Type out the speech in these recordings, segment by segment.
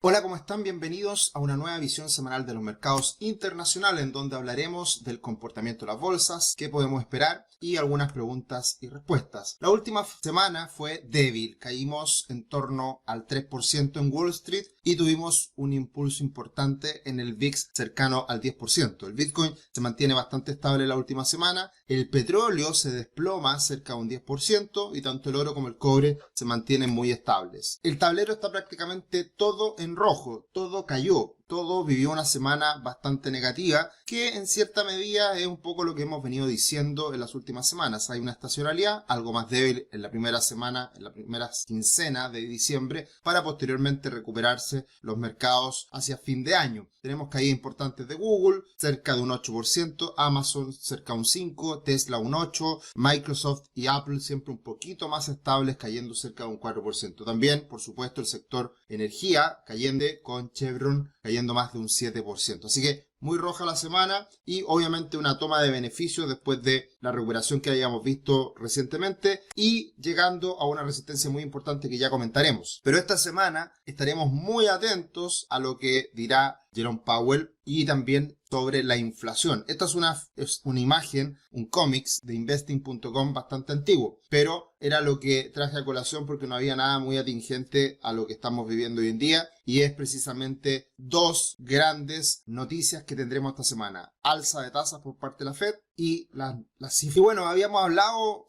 Hola, ¿cómo están? Bienvenidos a una nueva visión semanal de los mercados internacionales en donde hablaremos del comportamiento de las bolsas, qué podemos esperar y algunas preguntas y respuestas. La última semana fue débil, caímos en torno al 3% en Wall Street y tuvimos un impulso importante en el VIX cercano al 10%. El Bitcoin se mantiene bastante estable la última semana, el petróleo se desploma cerca de un 10% y tanto el oro como el cobre se mantienen muy estables. El tablero está prácticamente todo en rojo, todo cayó, todo vivió una semana bastante negativa, que en cierta medida es un poco lo que hemos venido diciendo en las últimas semanas. Hay una estacionalidad, algo más débil en la primera semana, en la primera quincena de diciembre, para posteriormente recuperarse los mercados hacia fin de año. Tenemos caídas importantes de Google, cerca de un 8%, Amazon cerca de un 5%, Tesla un 8%, Microsoft y Apple siempre un poquito más estables, cayendo cerca de un 4%. También, por supuesto, el sector energía cayendo, con Chevron cayendo más de un 7%. Así que muy roja la semana y obviamente una toma de beneficios después de la recuperación que habíamos visto recientemente y llegando a una resistencia muy importante que ya comentaremos. Pero esta semana estaremos muy atentos a lo que dirá Jerome Powell y también sobre la inflación. Esta es una imagen, un cómics de investing.com bastante antiguo, pero era lo que traje a colación porque no había nada muy atingente a lo que estamos viviendo hoy en día y es precisamente dos grandes noticias que tendremos esta semana. Alza de tasas por parte de la Fed y las cifras. Y bueno, habíamos hablado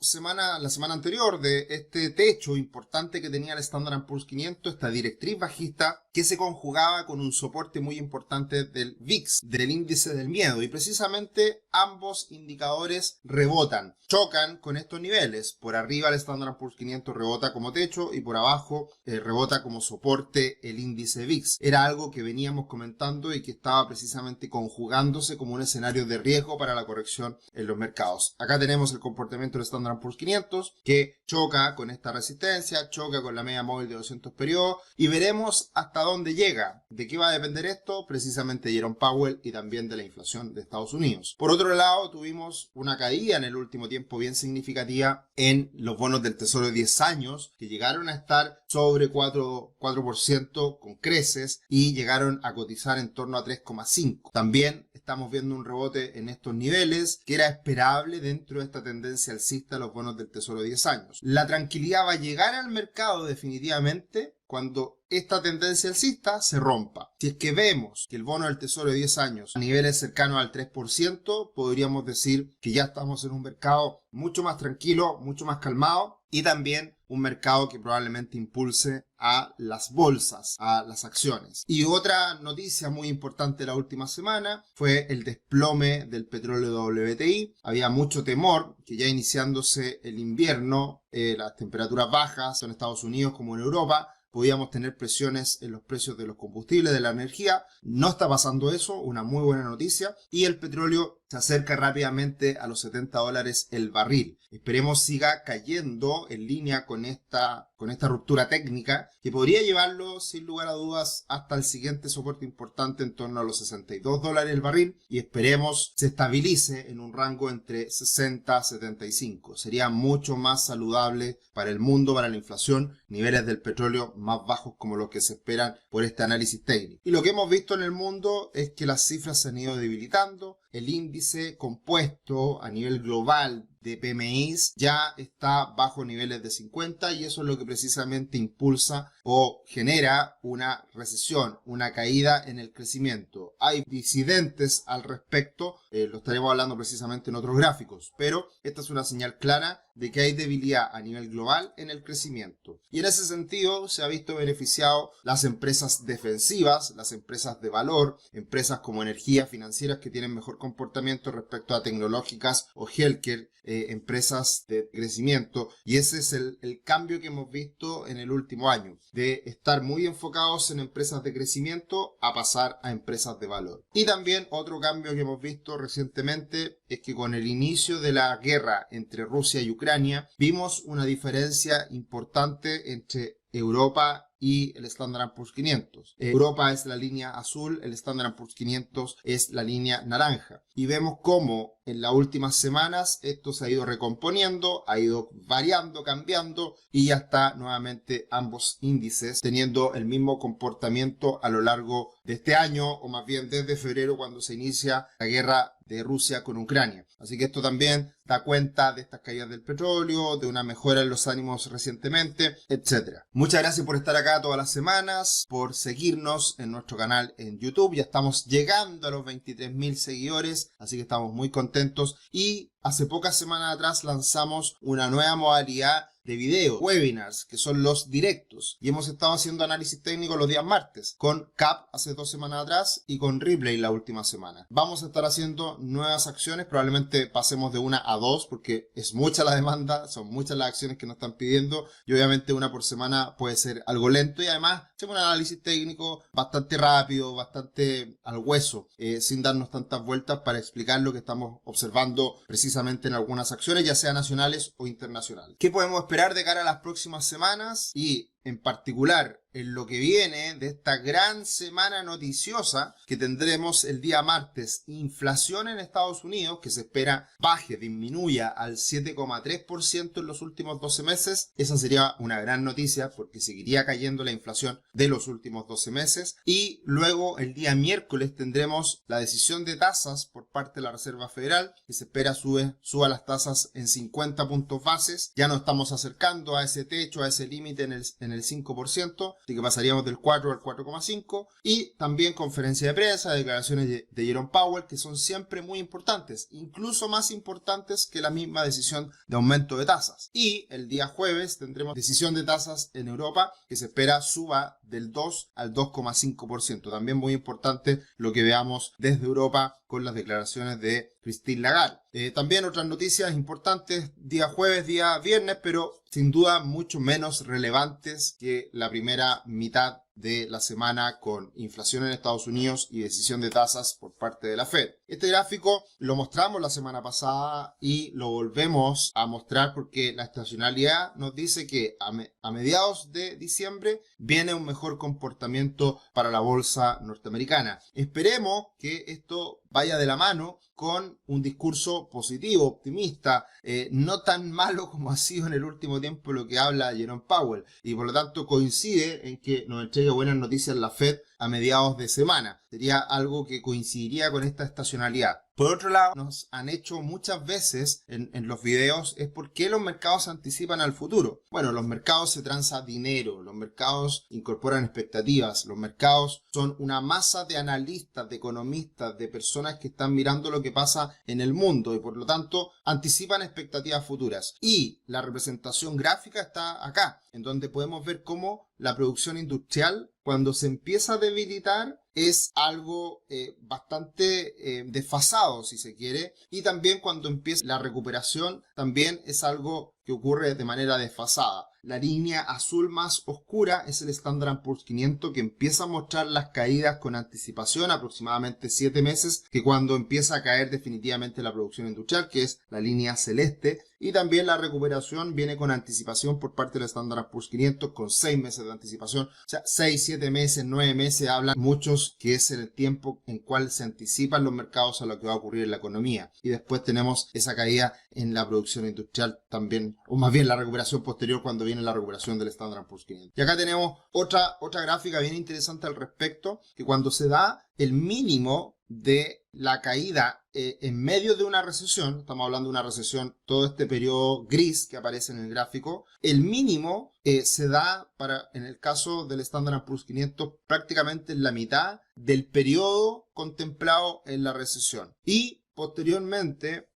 la semana anterior de este techo importante que tenía el Standard & Poor's 500, esta directriz bajista que se conjugaba con un soporte muy importante del VIX, del índice del miedo, y precisamente ambos indicadores rebotan, chocan con estos niveles. Por arriba el Standard & Poor's 500 rebota como techo y por abajo rebota como soporte el índice VIX. Era algo que veníamos comentando y que estaba precisamente conjugándose como un escenario de riesgo para la corrección en los mercados. Acá tenemos el comportamiento del Standard & Poor's 500 que choca con esta resistencia, choca con la media móvil de 200 periodos y veremos hasta dónde llega. ¿De qué va a depender esto? Precisamente Jerome Powell y también de la inflación de Estados Unidos. Por otro lado, tuvimos una caída en el último tiempo bien significativa en los bonos del Tesoro de 10 años que llegaron a estar sobre 4% con creces y llegaron a cotizar en torno a 3,5%. También estamos viendo un rebote en estos niveles que era esperable dentro de esta tendencia alcista de los bonos del Tesoro de 10 años. La tranquilidad va a llegar al mercado definitivamente cuando esta tendencia alcista se rompa. Si es que vemos que el bono del Tesoro de 10 años a niveles cercanos al 3%, podríamos decir que ya estamos en un mercado mucho más tranquilo, mucho más calmado y también un mercado que probablemente impulse a las bolsas, a las acciones. Y otra noticia muy importante de la última semana fue el desplome del petróleo WTI. Había mucho temor que ya iniciándose el invierno, las temperaturas bajas en Estados Unidos como en Europa, podíamos tener presiones en los precios de los combustibles, de la energía. No está pasando eso, una muy buena noticia. Y el petróleo se acerca rápidamente a los $70 el barril. Esperemos siga cayendo en línea con esta ruptura técnica que podría llevarlo sin lugar a dudas hasta el siguiente soporte importante en torno a los $62 el barril y esperemos se estabilice en un rango entre 60 a 75. Sería mucho más saludable para el mundo, para la inflación, niveles del petróleo más bajos como los que se esperan por este análisis técnico. Y lo que hemos visto en el mundo es que las cifras se han ido debilitando. El índice compuesto a nivel global de PMIs ya está bajo niveles de 50 y eso es lo que precisamente impulsa o genera una recesión, una caída en el crecimiento. Hay disidentes al respecto, lo estaremos hablando precisamente en otros gráficos, pero esta es una señal clara de que hay debilidad a nivel global en el crecimiento. Y en ese sentido se ha visto beneficiado las empresas defensivas, las empresas de valor, empresas como energía, financieras que tienen mejor comportamiento respecto a tecnológicas o healthcare, empresas de crecimiento. Y ese es el cambio que hemos visto en el último año, de estar muy enfocados en empresas de crecimiento a pasar a empresas de valor. Y también otro cambio que hemos visto recientemente es que con el inicio de la guerra entre Rusia y Ucrania, vimos una diferencia importante entre Europa y el Standard & Poor's 500. Europa es la línea azul, el Standard & Poor's 500 es la línea naranja. Y vemos cómo en las últimas semanas esto se ha ido recomponiendo, ha ido variando, cambiando y ya está nuevamente ambos índices teniendo el mismo comportamiento a lo largo de este año, o más bien desde febrero, cuando se inicia la guerra de Rusia con Ucrania. Así que esto también da cuenta de estas caídas del petróleo, de una mejora en los ánimos recientemente, etc. Muchas gracias por estar acá todas las semanas, por seguirnos en nuestro canal en YouTube. Ya estamos llegando a los 23.000 seguidores, así que estamos muy contentos. Y hace pocas semanas atrás lanzamos una nueva modalidad de video, webinars, que son los directos. Y hemos estado haciendo análisis técnico los días martes, con CAP hace 2 semanas atrás y con Ripley la última semana. Vamos a estar haciendo nuevas acciones, probablemente pasemos de 1 a 2, porque es mucha la demanda, son muchas las acciones que nos están pidiendo, y obviamente una por semana puede ser algo lento, y además hacemos un análisis técnico bastante rápido, bastante al hueso, sin darnos tantas vueltas para explicar lo que estamos observando precisamente en algunas acciones, ya sea nacionales o internacionales. ¿Qué podemos esperar de cara a las próximas semanas? Y en particular en lo que viene de esta gran semana noticiosa que tendremos el día martes. Inflación en Estados Unidos, que se espera baje, disminuya al 7,3% en los últimos 12 meses. Esa sería una gran noticia porque seguiría cayendo la inflación de los últimos 12 meses. Y luego el día miércoles tendremos la decisión de tasas por parte de la Reserva Federal, que se espera suba las tasas en 50 puntos bases. Ya nos estamos acercando a ese techo, a ese límite en el 5%. Así que pasaríamos del 4 al 4,5. Y también conferencia de prensa, declaraciones de Jerome Powell, que son siempre muy importantes, incluso más importantes que la misma decisión de aumento de tasas. Y el día jueves tendremos decisión de tasas en Europa, que se espera suba del 2 al 2,5%. También muy importante lo que veamos desde Europa con las declaraciones de Christine Lagarde. También otras noticias importantes día jueves, día viernes, pero sin duda mucho menos relevantes que la primera mitad de la semana, con inflación en Estados Unidos y decisión de tasas por parte de la Fed. Este gráfico lo mostramos la semana pasada y lo volvemos a mostrar porque la estacionalidad nos dice que a mediados de diciembre viene un mejor comportamiento para la bolsa norteamericana. Esperemos que esto vaya de la mano con un discurso positivo, optimista, no tan malo como ha sido en el último tiempo lo que habla Jerome Powell, y por lo tanto coincide en que nos entregue buenas noticias la Fed a mediados de semana. Sería algo que coincidiría con esta estacionalidad. Por otro lado, nos han hecho muchas veces en los videos es por qué los mercados se anticipan al futuro. Bueno, los mercados se transa dinero, los mercados incorporan expectativas, los mercados son una masa de analistas, de economistas, de personas que están mirando lo que pasa en el mundo y por lo tanto anticipan expectativas futuras. Y la representación gráfica está acá, en donde podemos ver cómo la producción industrial, cuando se empieza a debilitar, es algo bastante desfasado, si se quiere, y también cuando empieza la recuperación, también es algo que ocurre de manera desfasada. La línea azul más oscura es el Standard & Poor's 500, que empieza a mostrar las caídas con anticipación, aproximadamente 7 meses, que cuando empieza a caer definitivamente la producción industrial, que es la línea celeste, y también la recuperación viene con anticipación por parte del Standard & Poor's 500 con 6 meses de anticipación. O sea, 6, 7 meses, 9 meses, hablan muchos que es el tiempo en cual se anticipan los mercados a lo que va a ocurrir en la economía. Y después tenemos esa caída en la producción industrial también, o más bien la recuperación posterior cuando viene la recuperación del Standard & Poor's 500. Y acá tenemos otra gráfica bien interesante al respecto, que cuando se da el mínimo de la caída en medio de una recesión, estamos hablando de una recesión, todo este periodo gris que aparece en el gráfico, el mínimo se da en el caso del Standard & Poor's 500 prácticamente en la mitad del periodo contemplado en la recesión. Y posteriormente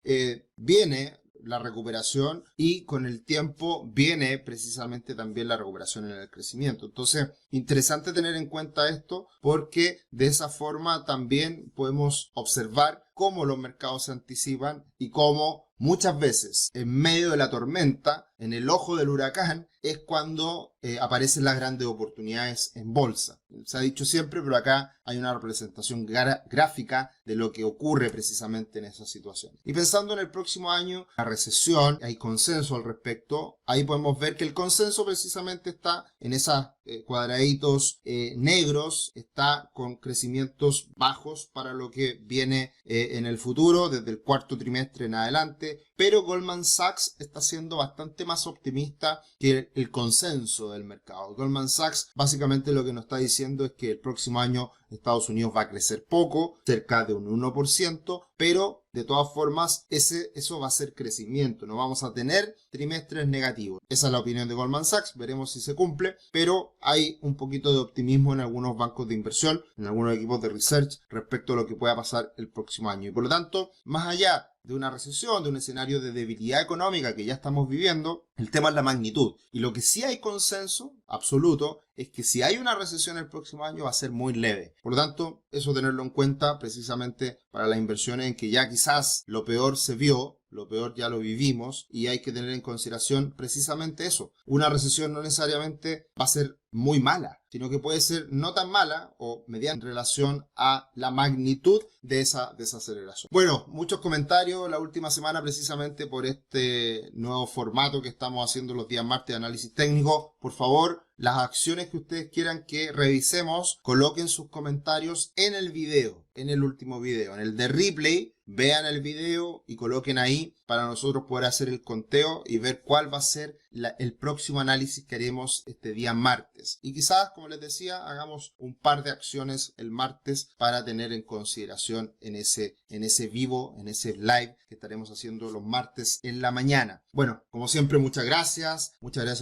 viene la recuperación y con el tiempo viene precisamente también la recuperación en el crecimiento. Entonces, interesante tener en cuenta esto porque de esa forma también podemos observar cómo los mercados se anticipan y cómo muchas veces en medio de la tormenta en el ojo del huracán, es cuando aparecen las grandes oportunidades en bolsa. Se ha dicho siempre, pero acá hay una representación gráfica de lo que ocurre precisamente en esa situación. Y pensando en el próximo año, la recesión, hay consenso al respecto. Ahí podemos ver que el consenso precisamente está en esos cuadraditos negros, está con crecimientos bajos para lo que viene en el futuro, desde el cuarto trimestre en adelante, pero Goldman Sachs está siendo bastante más optimista que el consenso del mercado. Goldman Sachs básicamente lo que nos está diciendo es que el próximo año Estados Unidos va a crecer poco, cerca de un 1%, pero de todas formas eso va a ser crecimiento, no vamos a tener trimestres negativos. Esa es la opinión de Goldman Sachs, veremos si se cumple, pero hay un poquito de optimismo en algunos bancos de inversión, en algunos equipos de research respecto a lo que pueda pasar el próximo año. Y por lo tanto, más allá de una recesión, de un escenario de debilidad económica que ya estamos viviendo, el tema es la magnitud. Y lo que sí hay consenso absoluto es que si hay una recesión el próximo año va a ser muy leve. Por lo tanto, eso tenerlo en cuenta precisamente para las inversiones en que ya quizás lo peor se vio, lo peor ya lo vivimos y hay que tener en consideración precisamente eso. Una recesión no necesariamente va a ser muy mala, sino que puede ser no tan mala o mediante en relación a la magnitud de esa desaceleración. Bueno, muchos comentarios la última semana precisamente por este nuevo formato que estamos haciendo los días martes de análisis técnico. Por favor, las acciones que ustedes quieran que revisemos, coloquen sus comentarios en el video, en el último video, en el de replay. Vean el video y coloquen ahí para nosotros poder hacer el conteo y ver cuál va a ser el próximo análisis que haremos este día martes. Y quizás, como les decía, hagamos un par de acciones el martes para tener en consideración en ese vivo, en ese live que estaremos haciendo los martes en la mañana. Bueno, como siempre, muchas gracias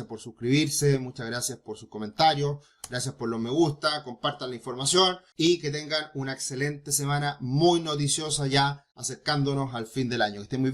por suscribirse, muchas gracias por sus comentarios, gracias por los me gusta, compartan la información y que tengan una excelente semana muy noticiosa ya acercándonos al fin del año. Que estén muy